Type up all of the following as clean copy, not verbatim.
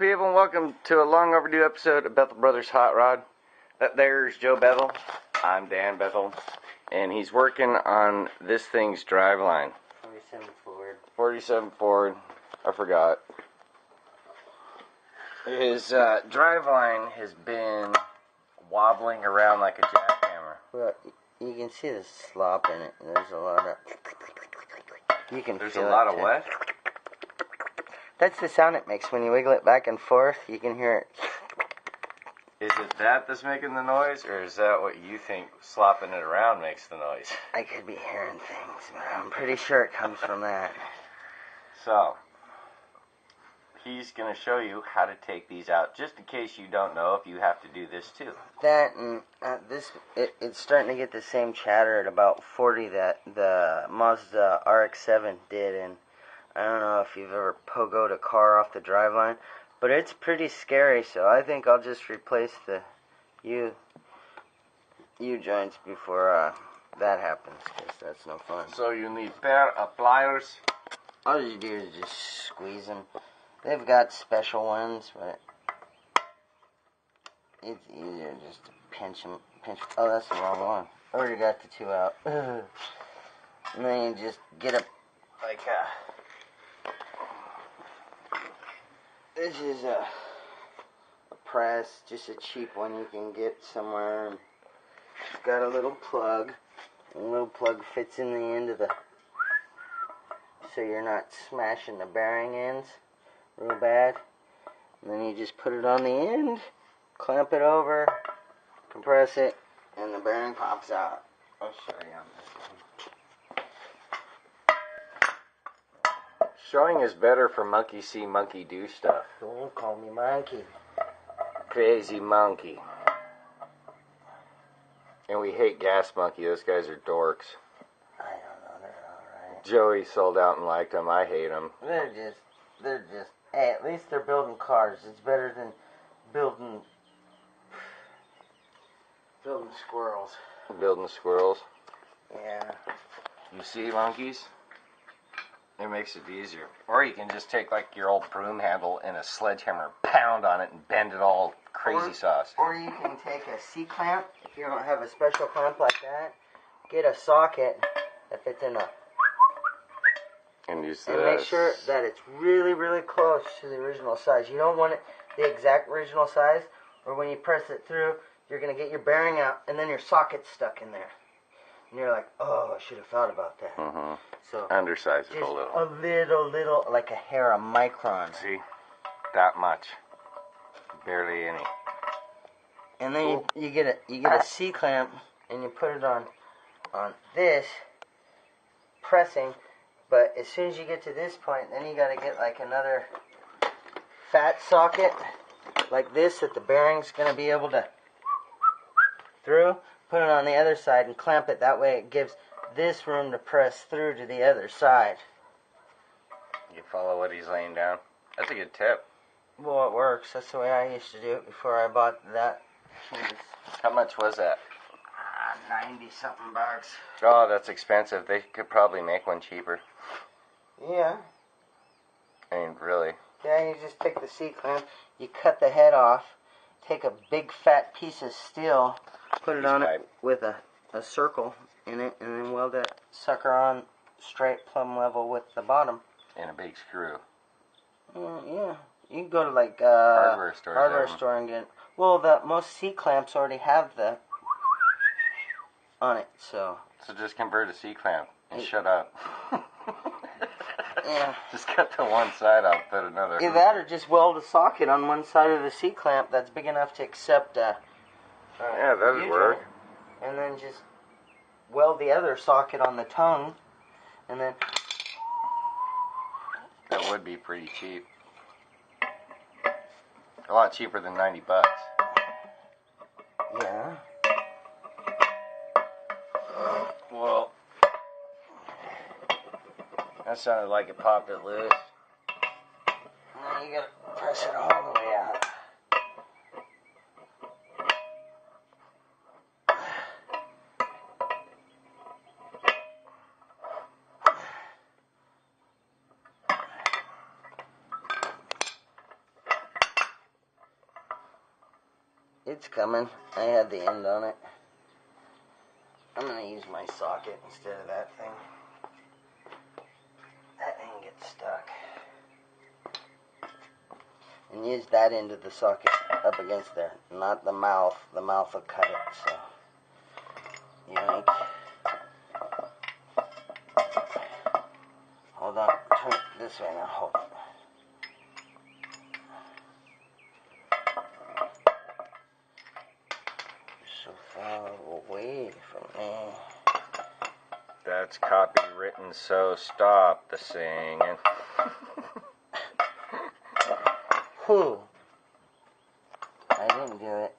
people, and welcome to a long overdue episode of Bethel Brothers Hot Rod. That there's Joe Bethel. I'm Dan Bethel, and he's working on this thing's driveline. 47 forward. 47 forward. I forgot. His driveline has been wobbling around like a jackhammer. Well, you can see the slop in it. There's a lot of... You can There's feel a lot it of too. what? That's the sound it makes when you wiggle it back and forth. You can hear it. Is it that that's making the noise, or is that what you think slopping it around makes the noise? I could be hearing things, but I'm pretty sure it comes from that. So, he's going to show you how to take these out, just in case you don't know if you have to do this too. That and it's starting to get the same chatter at about 40 that the Mazda RX-7 did, and I don't know if you've ever pogoed a car off the driveline, but it's pretty scary, so I think I'll just replace the U-joints before that happens, because that's no fun. So you need pair of pliers. All you do is just squeeze them. They've got special ones, but it's easier just to pinch them. Oh, that's the wrong one. I already got the two out. And then you just get a, like a... This is a press, just a cheap one you can get somewhere. It's got a little plug. And the little plug fits in the end of the... So you're not smashing the bearing ends real bad. And then you just put it on the end, clamp it over, compress it, and the bearing pops out. I'll show you on this one. Showing is better for monkey see, monkey do stuff. Don't call me monkey. Crazy monkey. And we hate Gas Monkey. Those guys are dorks. I don't know, they're alright. Joey sold out and liked them. I hate them. They're just, hey, at least they're building cars. It's better than building squirrels. Building squirrels. Yeah. You see monkeys? It makes it easier. Or you can just take like your old broom handle and a sledgehammer, pound on it, and bend it all crazy sauce. Or you can take a C-clamp, if you don't have a special clamp like that, get a socket that fits in and use and make sure that it's really, really close to the original size. You don't want it the exact original size, or when you press it through, you're going to get your bearing out, and then your socket's stuck in there. And you're like, oh, I should have thought about that. Mm-hmm. So undersize it just a little. a little, like a hair, a micron. See? That much. Barely any. And then you get a C-clamp, and you put it on this, pressing, but as soon as you get to this point, then you got to get like another fat socket, like this, that the bearing's going to be able to through. Put it on the other side and clamp it. That way it gives this room to press through to the other side. You follow what he's laying down? That's a good tip. Well, it works. That's the way I used to do it before I bought that. How much was that? 90-something bucks. Oh, that's expensive. They could probably make one cheaper. Yeah. I mean, really. Yeah, you just take the C-clamp, you cut the head off, take a big fat piece of steel, put it on it with a circle in it, and then weld that sucker on straight plumb level with the bottom. And a big screw. Yeah. You can go to like hardware store and get. Well, most C-clamps already have the on it, so. So just convert a C-clamp and shut up. Yeah. Just cut the one side out, put another. Either that or just weld a socket on one side of the C-clamp that's big enough to accept yeah, that would work. And then just weld the other socket on the tongue, and then... That would be pretty cheap. A lot cheaper than 90 bucks. Yeah. Well, that sounded like it popped it loose. Now you gotta press it all the way out. It's coming. I had the end on it. I'm going to use my socket instead of that thing. That thing gets stuck. And use that end of the socket up against there, not the mouth. The mouth will cut it, so. Yank. Hold on. Turn it this way now. Hold it. So far away from me. That's copywritten, so stop the singing. Whew. I didn't do it.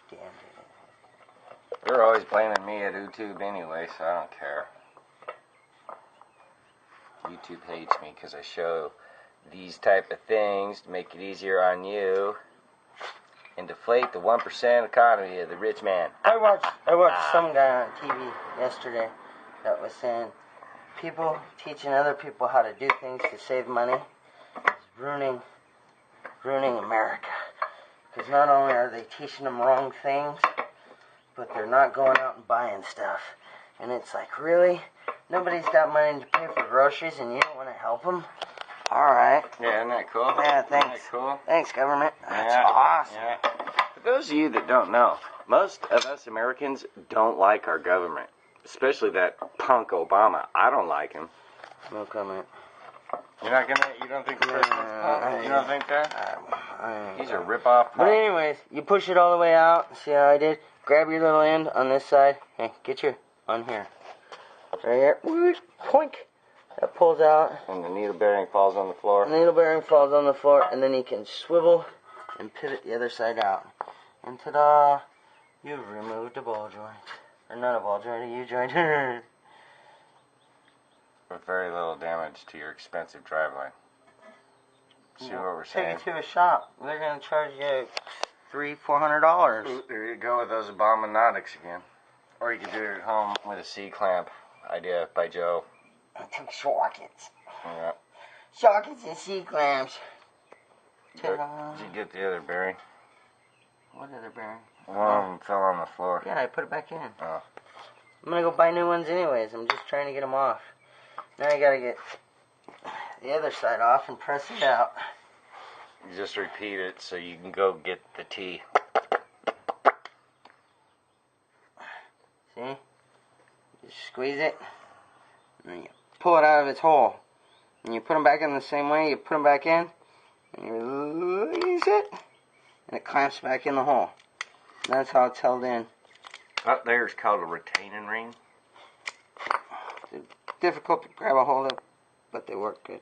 Dan did it. They're always blaming me at YouTube anyway, so I don't care. YouTube hates me because I show these type of things to make it easier on you and deflate the 1% economy of the rich man. I watched some guy on TV yesterday that was saying people teaching other people how to do things to save money is ruining America. Because not only are they teaching them wrong things, but they're not going out and buying stuff. And it's like, really? Nobody's got money to pay for groceries and you don't want to help them? Alright. Yeah, isn't that cool? Yeah, thanks. Isn't that cool? Thanks, government. That's Yeah, awesome. Yeah. For those of you that don't know, most of us Americans don't like our government. Especially that punk Obama. I don't like him. No comment. You don't think the president's punk? You don't think that? He's a rip-off punk. But anyways, you push it all the way out. See how I did? Grab your little end on this side. Hey, get your on here. Right here. Poink. That pulls out. And the needle bearing falls on the floor. The needle bearing falls on the floor, and then you can swivel and pivot the other side out. And ta-da! You've removed a ball joint. Or not a ball joint, a U-joint. With very little damage to your expensive driveway. See what we're saying? Take it to a shop. They're going to charge you $300-400. There you go with those Obama-notics again. Or you could do it at home with a C-clamp idea by Joe. I took sockets. Yeah. Sockets and C-clamps. Did you get the other bearing? What other bearing? One of them fell on the floor. Yeah, I put it back in. Oh. I'm going to go buy new ones anyways. I'm just trying to get them off. Now I got to get the other side off and press it out. You just repeat it so you can go get the tea. See? You squeeze it, and then you pull it out of its hole. And you put them back in the same way. You put them back in, and you release it, and it clamps back in the hole. And that's how it's held in. Up there is called a retaining ring. They're difficult to grab a hold of, but they work good.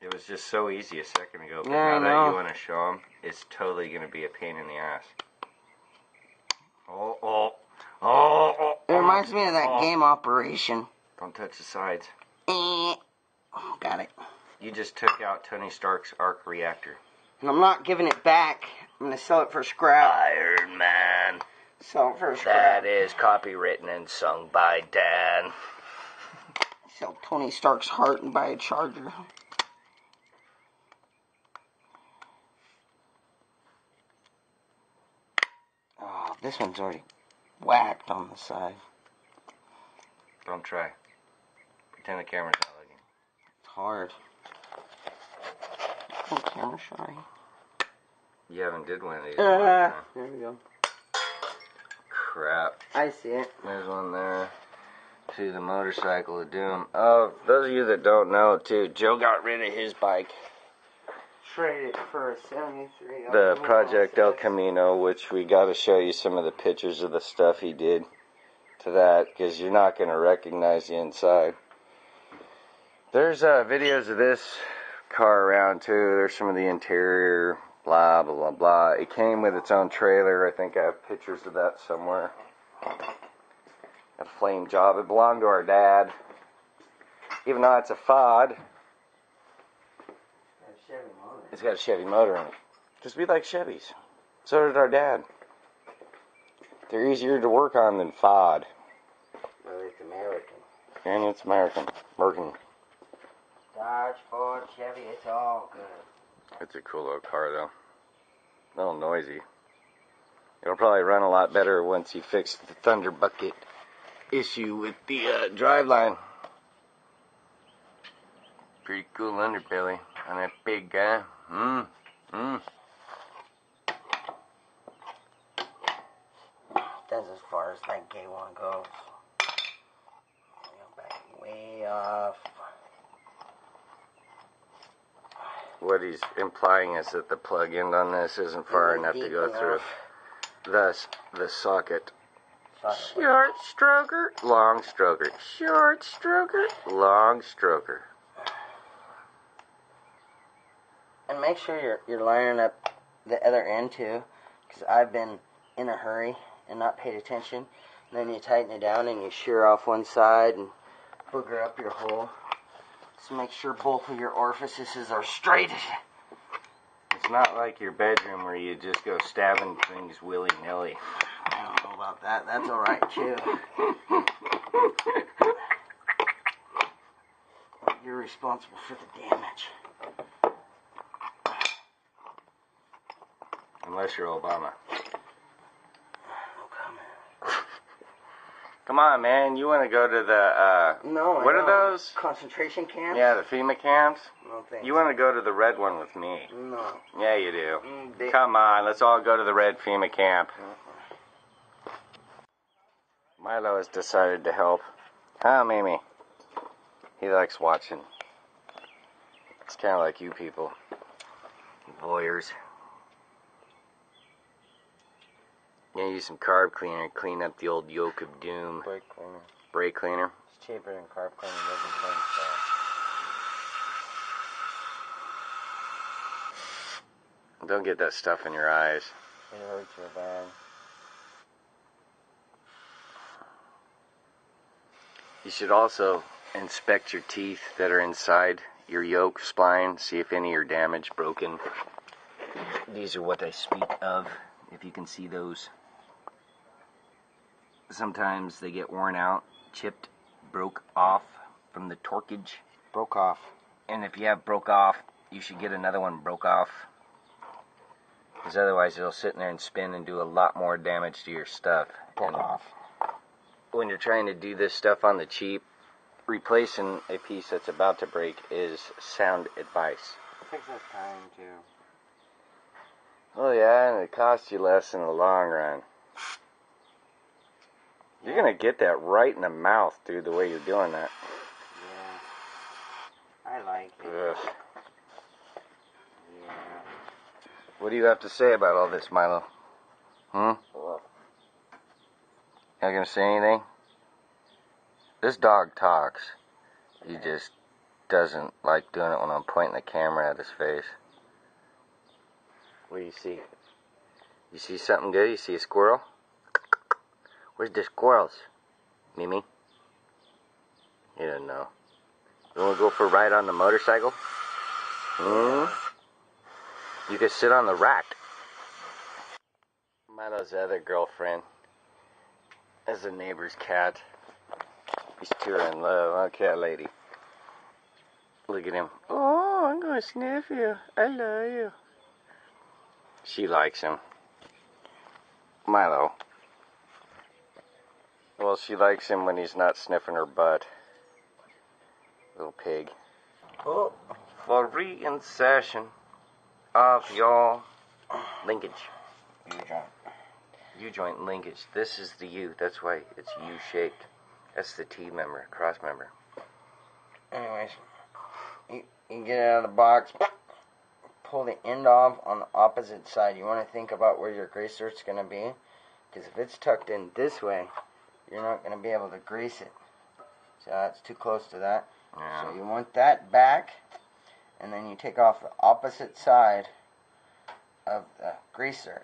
It was just so easy a second ago, but Yeah, now that you want to show them, it's totally going to be a pain in the ass. It reminds me of that game Operation. Don't touch the sides. Oh, got it. You just took out Tony Stark's arc reactor. And I'm not giving it back. I'm going to sell it for scrap. Iron Man. Sell it for scrap. That is copywritten and sung by Dan. Sell Tony Stark's heart and buy a charger. Oh, this one's already whacked on the side. Don't try. Pretend the camera's not looking. It's hard. Oh, camera shy. You haven't did one of these. There we go. Crap. I see it. There's one there. To the motorcycle of doom. Oh, those of you that don't know, too, Joe got rid of his bike. Traded it for a 73. The Project El Camino, which we got to show you some of the pictures of the stuff he did to that, because you're not going to recognize the inside. There's videos of this car around, too. There's some of the interior, blah, blah, blah, blah. It came with its own trailer. I think I have pictures of that somewhere. A flame job. It belonged to our dad. Even though it's a FOD, it's got a Chevy motor in it. Just be like Chevys. So did our dad. They're easier to work on than FOD. Well, it's American. And it's American. Working. Dodge, Ford, Chevy, it's all good. It's a cool little car though. A little noisy. It'll probably run a lot better once you fix the thunder bucket issue with the driveline. Pretty cool underbelly on that big guy. That's as far as that K1 goes. Back way off. What he's implying is that the plug end on this isn't far enough to go through. Thus, the socket. Short stroker, long stroker. Short stroker, long stroker. And make sure you're lining up the other end too, because I've been in a hurry and not paid attention. And then you tighten it down and you shear off one side and booger up your hole. So make sure both of your orifices are straight. It's not like your bedroom where you just go stabbing things willy-nilly. I don't know about that. That's alright too. You're responsible for the damage. Unless you're Obama. No comment. Come on, man. You want to go to the, No, what are those? Concentration camps? Yeah, the FEMA camps? No, thanks. You want to go to the red one with me? No. Yeah, you do. Come on, let's all go to the red FEMA camp. Milo has decided to help. Huh, Mimi? He likes watching. It's kind of like you people. Voyeurs. Yeah, use some carb cleaner to clean up the old yoke of doom. Brake cleaner. Brake cleaner? It's cheaper than carb cleaner. Doesn't clean stuff. Don't get that stuff in your eyes. It hurts your bad. You should also inspect your teeth that are inside your yoke spline. See if any are damaged, broken. These are what I speak of, if you can see those. Sometimes they get worn out, chipped, broke off from the torquage. Broke off. And if you have broke off, you should get another one broke off. Because otherwise it'll sit in there and spin and do a lot more damage to your stuff. Broke off. When you're trying to do this stuff on the cheap, replacing a piece that's about to break is sound advice. It takes us time too. Oh yeah, and it costs you less in the long run. You're gonna get that right in the mouth, dude, the way you're doing that. Yeah. I like it. Ugh. Yeah. What do you have to say about all this, Milo? Not gonna say anything? This dog talks. He just doesn't like doing it when I'm pointing the camera at his face. What do you see? You see something good? You see a squirrel? Where's the squirrels? Mimi? You don't know. You wanna go for a ride on the motorcycle? You could sit on the rack. Milo's other girlfriend is a neighbor's cat. These two are in love, huh, cat lady? Look at him. Oh, I'm gonna sniff you. I love you. She likes him. Milo. Well, she likes him when he's not sniffing her butt. Little pig. Oh. For reinsertion of your linkage. U-joint. U-joint linkage. This is the U. That's why it's U-shaped. That's the T member, cross member. Anyways, you get it out of the box, pull the end off on the opposite side. You want to think about where your grease zert's going to be, because if it's tucked in this way, you're not going to be able to grease it. So that's too close to that. Yeah. So you want that back, and then you take off the opposite side of the grease zert.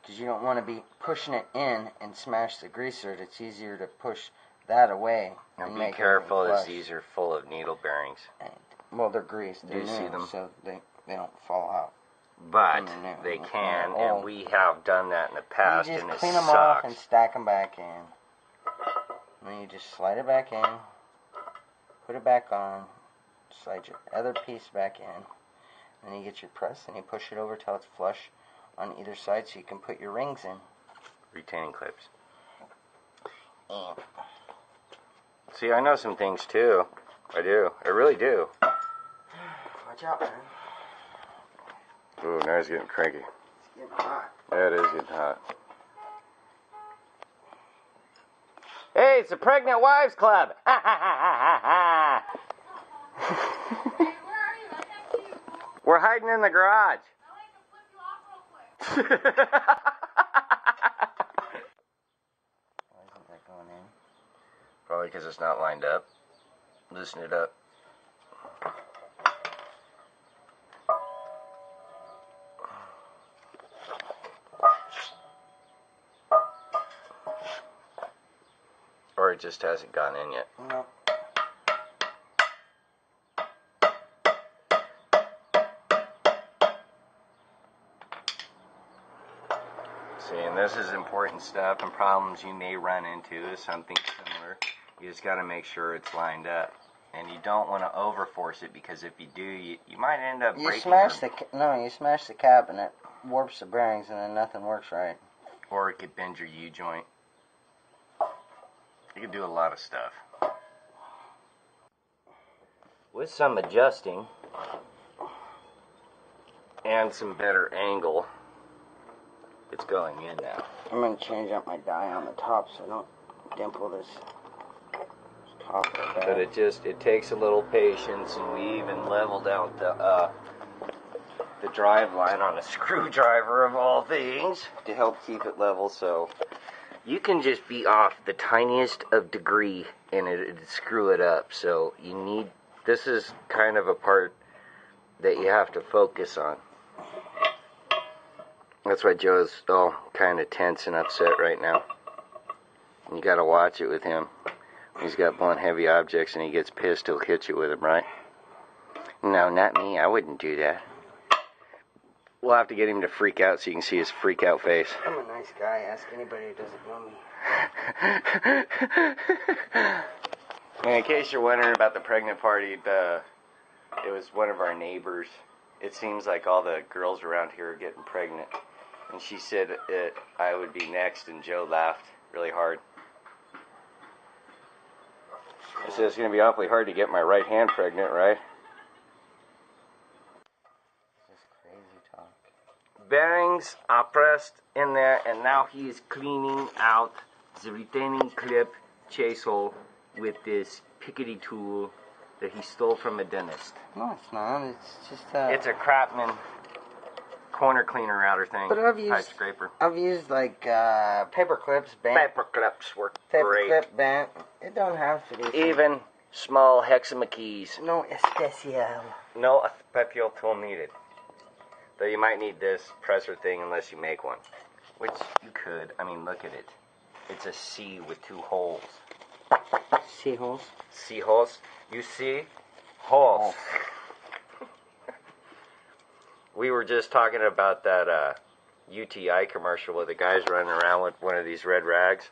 Because you don't want to be pushing it in and smash the grease zert. It's easier to push that away. And be make careful, as flush. these are full of needle bearings. And, well, they're greased. They're Do you see new, them? so they don't fall out. But they're they new. can, They're and old. we have done that in the past, You just and it clean them off and sucks. stack them back in. And then you just slide it back in, put it back on, slide your other piece back in, And you get your press and you push it over till it's flush on either side so you can put your rings in. Retaining clips. See, I know some things too. I do. I really do. Watch out, man. Ooh, now it's getting cranky. It's getting hot. Yeah, it is getting hot. Hey, it's the Pregnant Wives Club. Ha ha ha ha ha ha. We're hiding in the garage. Why isn't that going in? Probably because it's not lined up. Loosen it up. Or it just hasn't gone in yet. No. See, and this is important stuff and problems you may run into is something similar. You just got to make sure it's lined up. And you don't want to overforce it because if you do, you might end up breaking you smash the cap and it warps the bearings and then nothing works right. Or it could bend your U-joint. You could do a lot of stuff. With some adjusting and some better angle, it's going in now. I'm going to change up my die on the top so I don't dimple this top. But it takes a little patience, and we even leveled out the drive line on a screwdriver of all things to help keep it level, so you can just be off the tiniest of degree and it'd screw it up. So this is kind of a part that you have to focus on. That's why Joe's all kind of tense and upset right now. You gotta watch it with him. He's got blunt heavy objects and he gets pissed, he'll hit you with them, right? No, not me, I wouldn't do that. We'll have to get him to freak out so you can see his freak out face. I'm a nice guy, ask anybody who doesn't know me. And in case you're wondering about the pregnant party, it was one of our neighbors. It seems like all the girls around here are getting pregnant. And she said I would be next, and Joe laughed really hard. I said, it's going to be awfully hard to get my right hand pregnant, right? This is crazy talk. Bearings are pressed in there, and now he is cleaning out the retaining clip chase hole with this pickety tool that he stole from a dentist. No, it's not. It's just It's a Craftsman corner cleaner outer thing. But pipe scraper. I've used like paper clips, bent. Paper clips work Paper great. clip, bent. It don't have to be. Even small hexama keys. No especial. No special tool needed. Though you might need this presser thing unless you make one. Which you could. I mean, look at it. It's a C with 2 holes. See holes? See holes? You see? Holes. Oh. We were just talking about that UTI commercial where the guy's running around with one of these red rags.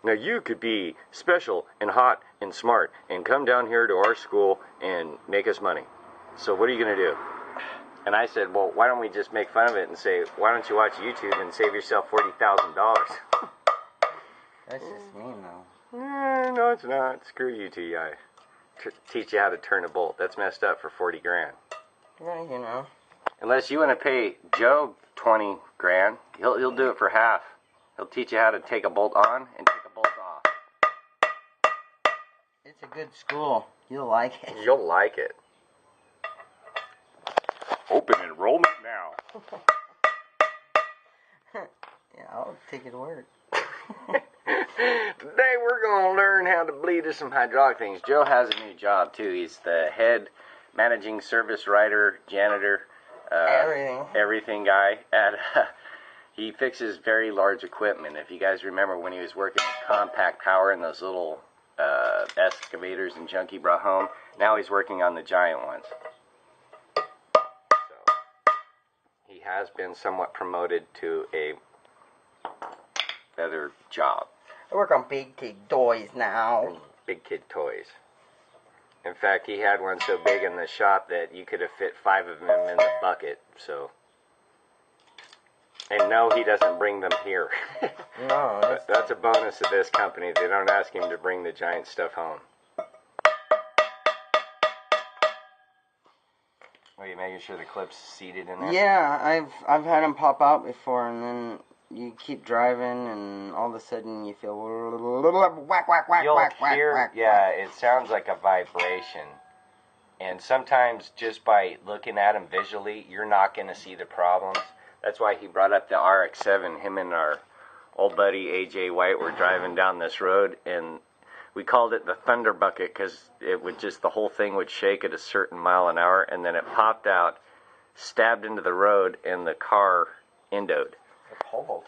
Now you could be special and hot and smart and come down here to our school and make us money. So what are you going to do? And I said, well, why don't we just make fun of it and say, why don't you watch YouTube and save yourself $40,000? That's just mean, though. No, it's not. Screw UTI. Teach you how to turn a bolt. That's messed up for 40 grand. Yeah, you know. Unless you want to pay Joe 20 grand, he'll do it for half. He'll teach you how to take a bolt on and take a bolt off. It's a good school. You'll like it. You'll like it. Open enrollment now. Yeah, I'll take it to work. Today we're going to learn how to bleed some hydraulic things. Joe has a new job too. He's the head managing service writer, janitor, everything guy at he fixes very large equipment. If you guys remember when he was working with Compact Power and those little excavators and junk he brought home, now he's working on the giant ones. So he has been somewhat promoted to a better job. I work on big kid toys now. Big kid toys. In fact, he had one so big in the shop that you could have fit 5 of them in the bucket. So, and no, he doesn't bring them here. No, that's a bonus of this company. They don't ask him to bring the giant stuff home. Are you making sure the clip's seated in there? Yeah, I've had them pop out before, and then you keep driving, and all of a sudden you feel whack, whack, whack, You'll whack, hear, whack, yeah, whack. it sounds like a vibration. And sometimes just by looking at them visually, you're not going to see the problems. That's why he brought up the RX-7. Him and our old buddy AJ White were driving down this road, and we called it the Thunder Bucket because it would just, the whole thing would shake at a certain mile an hour, and then it popped out, stabbed into the road, and the car endoed. Pole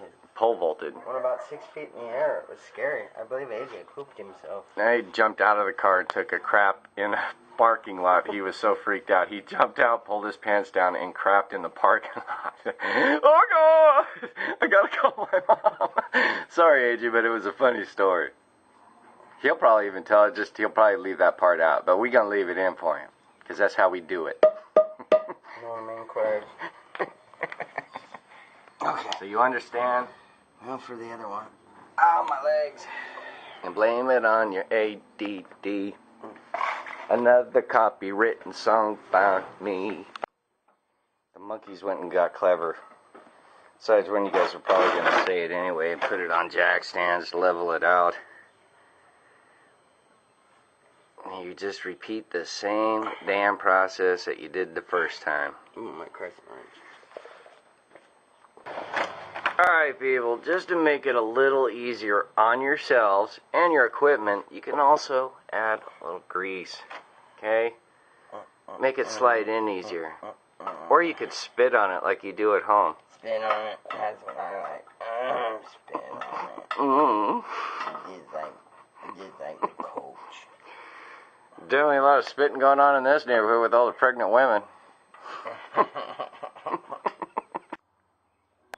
vaulted. Went about 6 feet in the air. It was scary. I believe AJ pooped himself. I jumped out of the car and took a crap in a parking lot. He was so freaked out. He jumped out, pulled his pants down, and crapped in the parking lot. Oh, God! I gotta call my mom. Sorry, AJ, but it was a funny story. He'll probably even tell it, just he'll probably leave that part out. But we're gonna leave it in for him, because that's how we do it. Norman Quirk. Okay. So you understand? Now for the other one. Ow, my legs. And blame it on your ADD. Another copywritten song found me. The monkeys went and got clever. Besides, when you guys are probably going to say it anyway, and put it on jack stands, level it out. And you just repeat the same damn process that you did the first time. Ooh, my Christ, Alright people, just to make it a little easier on yourselves and your equipment, you can also add a little grease. Okay? Make it slide in easier. Or you could spit on it like you do at home. Spin on it. That's what I like. Spin on it. Just like the coach. Definitely a lot of spitting going on in this neighborhood with all the pregnant women.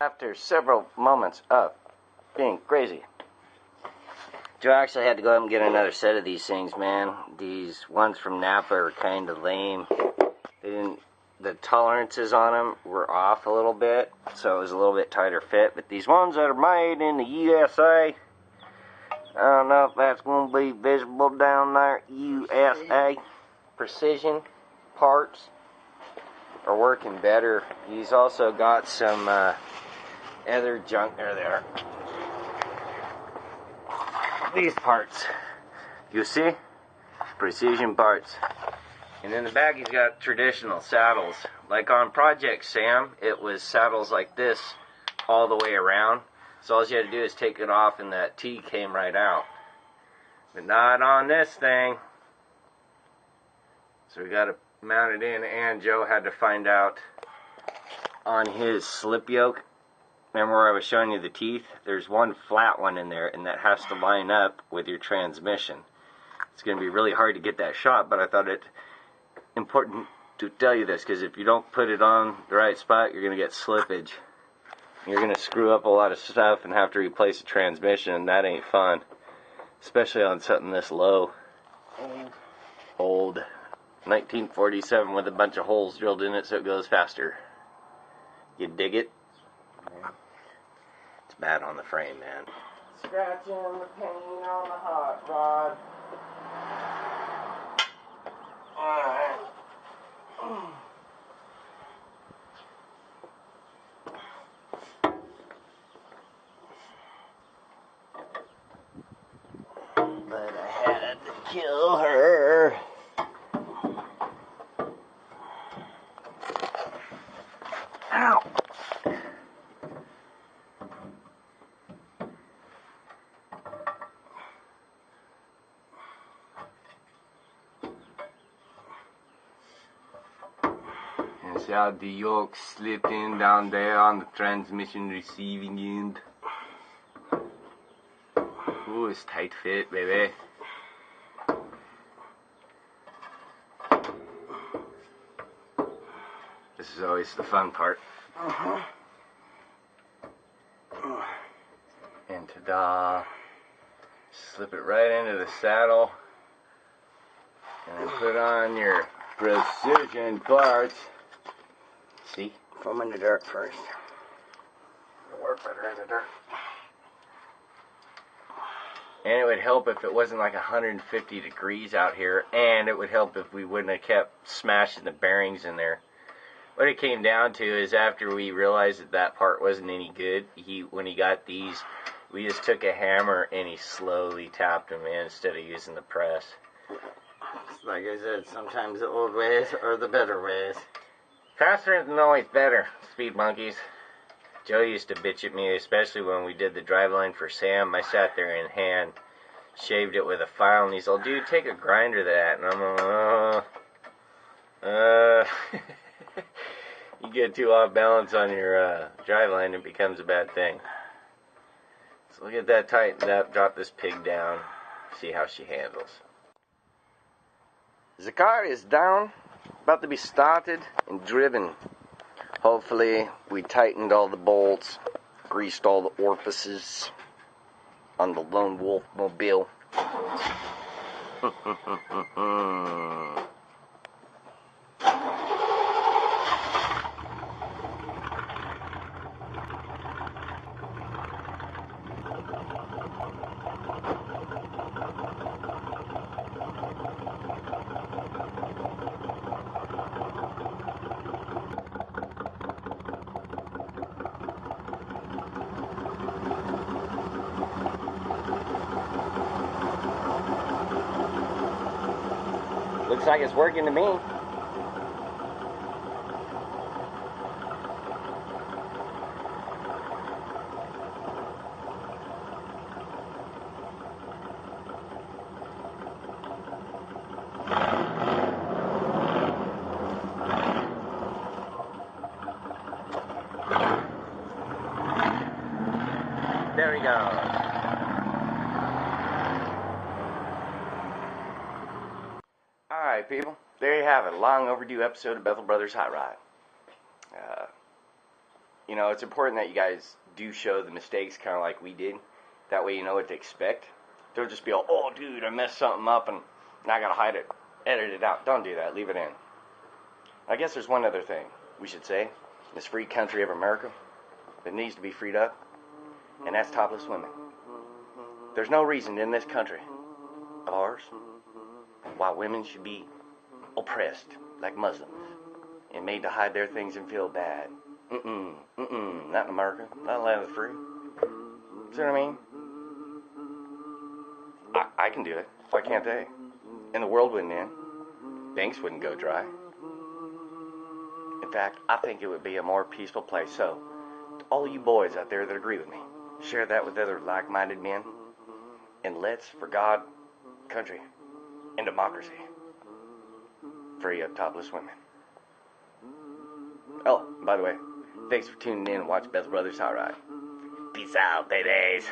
After several moments of being crazy, Joe actually had to go out and get another set of these things, man. These ones from Napa are kind of lame. The tolerances on them were off a little bit, so it was a little bit tighter fit. But these ones that are made in the USA, I don't know if that's going to be visible down there. USA precision parts are working better. He's also got some other junk. There they are. These parts, you see, precision parts. And in the back he's got traditional saddles. Like on Project Sam, it was saddles like this all the way around. So all you had to do is take it off and that T came right out. But not on this thing. So we got to mount it in, and Joe had to find out on his slip yoke. Remember where I was showing you the teeth? There's one flat one in there, and that has to line up with your transmission. It's going to be really hard to get that shot, but I thought it important to tell you this, because if you don't put it on the right spot, you're going to get slippage. You're going to screw up a lot of stuff and have to replace the transmission, and that ain't fun. Especially on something this low. Old. 1947 with a bunch of holes drilled in it so it goes faster. You dig it? Yeah. It's bad on the frame, man. Scratching the paint on the hot rod. Alright. But I had to kill her. Ow! And see how the yoke slipped in down there on the transmission receiving end. Ooh, it's tight fit, baby. This is always the fun part. And ta-da! Slip it right into the saddle. And put on your precision parts. See? Foam in the dirt first. It'll work better in the dirt. And it would help if it wasn't like 150 degrees out here, and it would help if we wouldn't have kept smashing the bearings in there. What it came down to is after we realized that that part wasn't any good, when he got these, we just took a hammer and he slowly tapped them in instead of using the press. Like I said, sometimes the old ways are the better ways. Faster isn't always better, speed monkeys. Joe used to bitch at me, especially when we did the driveline for Sam. I sat there and hand shaved it with a file, and he's all, dude, take a grinder to that. And I'm you get too off balance on your driveline, it becomes a bad thing. So we'll get that tightened up, drop this pig down, see how she handles. The car is down, about to be started and driven. Hopefully we tightened all the bolts, greased all the orifices on the Lone Wolf Mobile. Looks like it's working to me. There we go. Alright, people. There you have it. A long overdue episode of Bethel Brothers Hot Rod. You know, it's important that you guys do show the mistakes kind of like we did. That way you know what to expect. Don't just be all, oh, dude, I messed something up and now I gotta hide it. Edit it out. Don't do that. Leave it in. I guess there's one other thing we should say in this free country of America that needs to be freed up, and that's topless women. There's no reason in this country of ours why women should be oppressed like Muslims and made to hide their things and feel bad. Not in America. Not in the land of the free. See what I mean? I can do it. Why can't they? And the world wouldn't end. Banks wouldn't go dry. In fact, I think it would be a more peaceful place. So, to all of you boys out there that agree with me, share that with other like-minded men. And let's, for God, country, and democracy, free up topless women. Oh, by the way, thanks for tuning in and watching Bethel Brothers Hot Rod. Peace out, babies.